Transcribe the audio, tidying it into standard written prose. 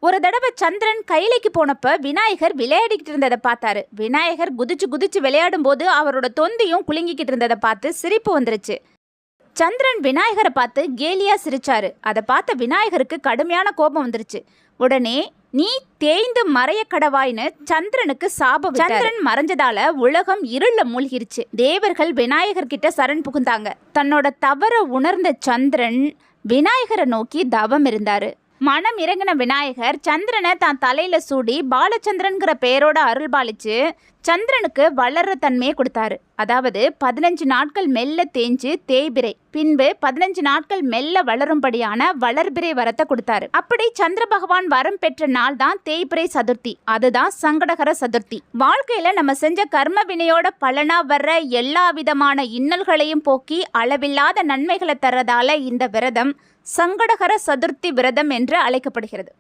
ஒரு தடவை சந்திரன் கைலைக்கு போனப்ப விநாயகர் விளையாடிக்கிட்டு இருந்ததை பார்த்தாரு. விநாயகர் குதிச்சு குதிச்சு விளையாடும் போது அவரோட தொந்தியும் குலுங்கிக்கிட்டு இருந்ததை பார்த்து சிரிப்பு வந்துருச்சு. சந்திரன் விநாயகரை பார்த்து கேலியா சிரிச்சாரு. அதை பார்த்த விநாயகருக்கு கடுமையான கோபம் வந்துருச்சு. உடனே நீ தேய்ந்து மறைய கடவாய்னு சந்திரனுக்கு சாபம். சந்திரன் மறைஞ்சதால உலகம் இருள மூழ்கிருச்சு. தேவர்கள் விநாயகர் கிட்ட சரண் புகுந்தாங்க. தன்னோட தவற உணர்ந்த சந்திரன் விநாயகரை நோக்கி தவம் இருந்தாரு. மனம் இறங்கின விநாயகர் சந்திரனை தான் தலையில சூடி பாலச்சந்திரன்கிற பெயரோட அருள் பாலிச்சு சந்திரனுக்கு வளர்ற தன்மையை கொடுத்தாரு. அதாவது 15 நாட்கள் மெல்ல தேஞ்சு தேய்பிரை, பின்பு 15 நாட்கள் மெல்ல வளரும்படியான வளர்பிரை வரத்தை கொடுத்தாரு. அப்படி சந்திர பகவான் வரம் பெற்ற நாள் தான் தேய்பிரை சதுர்த்தி. அதுதான் சங்கடகர சதுர்த்தி. வாழ்க்கையில நம்ம செஞ்ச கர்ம வினையோட பலனா வர்ற எல்லா விதமான இன்னல்களையும் போக்கி அளவில்லாத நன்மைகளை தர்றதால இந்த விரதம் சங்கடகர சதுர்த்தி விரதம் என்று அழைக்கப்படுகிறது.